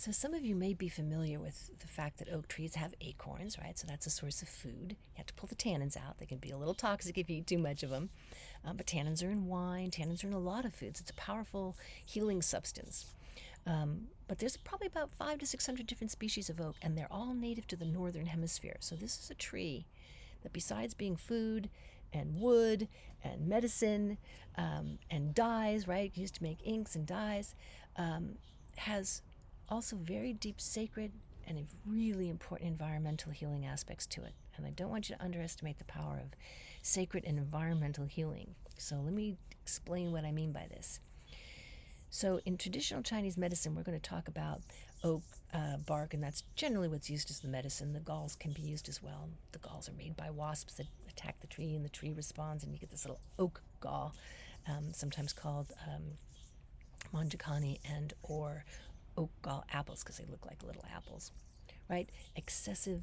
So some of you may be familiar with the fact that oak trees have acorns, right? So that's a source of food. You have to pull the tannins out. They can be a little toxic if you eat too much of them. But tannins are in wine. Tannins are in a lot of foods. It's a powerful healing substance. But there's probably about 500 to 600 different species of oak, and they're all native to the northern hemisphere. So this is a tree that, besides being food and wood and medicine and dyes, right, used to make inks and dyes, has also very deep sacred and really important environmental healing aspects to it. And I don't want you to underestimate the power of sacred and environmental healing. So let me explain what I mean by this. So in traditional Chinese medicine, we're going to talk about oak bark, and that's generally what's used as the medicine. The galls can be used as well. The galls are made by wasps that attack the tree, and the tree responds, and you get this little oak gall, sometimes called manjakani and or oak gall apples, because they look like little apples, right? Excessive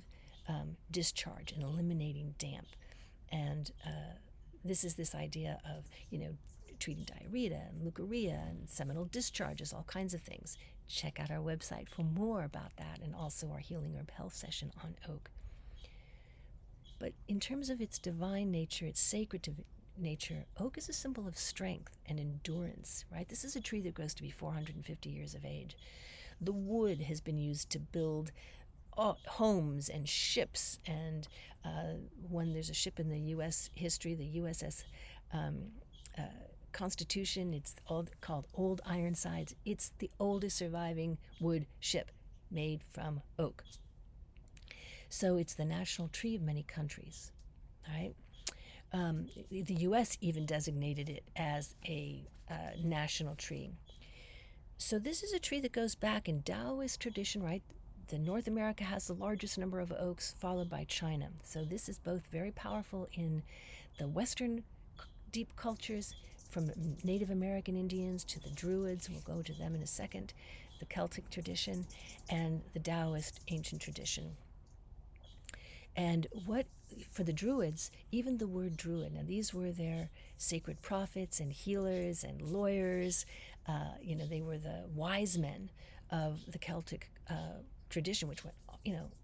discharge and eliminating damp. And this is this idea of, treating diarrhea and leukorrhea and seminal discharges, all kinds of things. Check out our website for more about that, and also our Healing Herb Health session on oak. But in terms of its divine nature, its sacred nature, oak is a symbol of strength and endurance, right? This is a tree that grows to be 450 years of age. The wood has been used to build homes and ships, and when there's a ship in the U.S. history, the USS Constitution, it's called Old Ironsides. It's the oldest surviving wood ship made from oak. So it's the national tree of many countries, right? The U.S. even designated it as a national tree. So this is a tree that goes back in Taoist tradition, right? The North America has the largest number of oaks, followed by China. So this is both very powerful in the Western deep cultures, from Native American Indians to the Druids, we'll go to them in a second, the Celtic tradition, and the Taoist ancient tradition. And for the Druids, even the word Druid, now these were their sacred prophets and healers and lawyers. They were the wise men of the Celtic tradition, which went,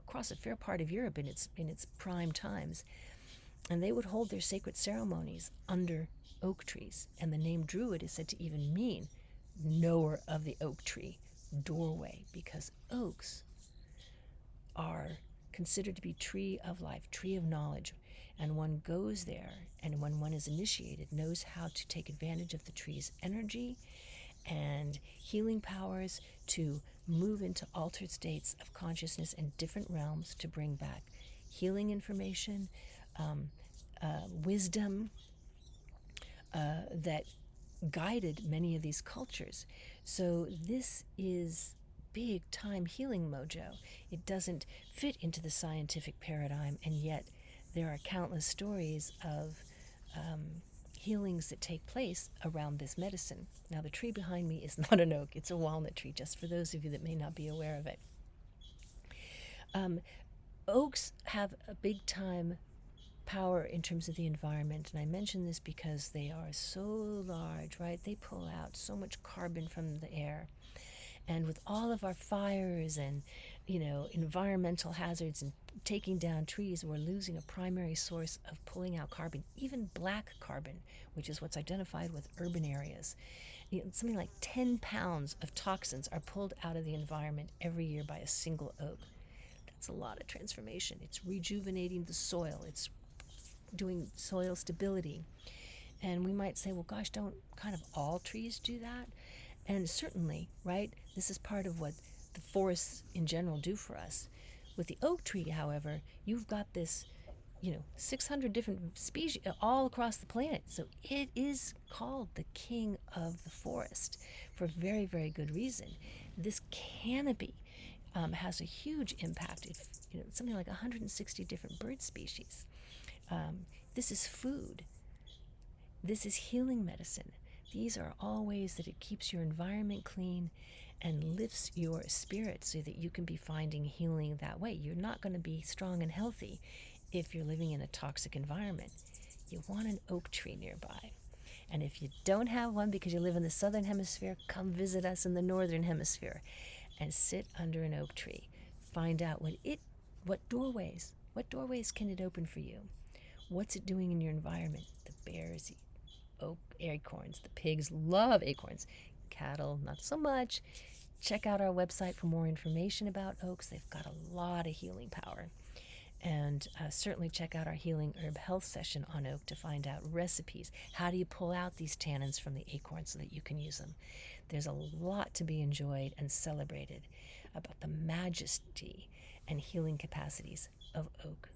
across a fair part of Europe in its prime times. And they would hold their sacred ceremonies under oak trees. And the name Druid is said to even mean knower of the oak tree, doorway, because oaks are considered to be tree of life, tree of knowledge. And one goes there, and when one is initiated, knows how to take advantage of the tree's energy and healing powers to move into altered states of consciousness and different realms to bring back healing information, wisdom that guided many of these cultures. So this is big time healing mojo. It doesn't fit into the scientific paradigm, and yet there are countless stories of healings that take place around this medicine. Now, the tree behind me is not an oak, it's a walnut tree, just for those of you that may not be aware of it. Oaks have a big time power in terms of the environment, and I mention this because they are so large, right? They pull out so much carbon from the air. And with all of our fires and, environmental hazards and taking down trees, we're losing a primary source of pulling out carbon, even black carbon, which is what's identified with urban areas. Something like 10 pounds of toxins are pulled out of the environment every year by a single oak. That's a lot of transformation. It's rejuvenating the soil. It's doing soil stability. And we might say, well, gosh, don't kind of all trees do that? And certainly, right, this is part of what the forests in general do for us. With the oak tree, however, you've got this, 600 different species all across the planet. So it is called the king of the forest for very, very good reason. This canopy has a huge impact. It's, something like 160 different bird species. This is food. This is healing medicine. These are all ways that it keeps your environment clean and lifts your spirit so that you can be finding healing that way. You're not going to be strong and healthy if you're living in a toxic environment. You want an oak tree nearby. And if you don't have one because you live in the southern hemisphere, come visit us in the northern hemisphere. and sit under an oak tree. Find out what doorways can it open for you? What's it doing in your environment? The bears eat oak acorns. The pigs love acorns. Cattle, not so much. Check out our website for more information about oaks. They've got a lot of healing power. And certainly check out our Healing Herb Health session on oak to find out recipes. How do you pull out these tannins from the acorn so that you can use them? There's a lot to be enjoyed and celebrated about the majesty and healing capacities of oak.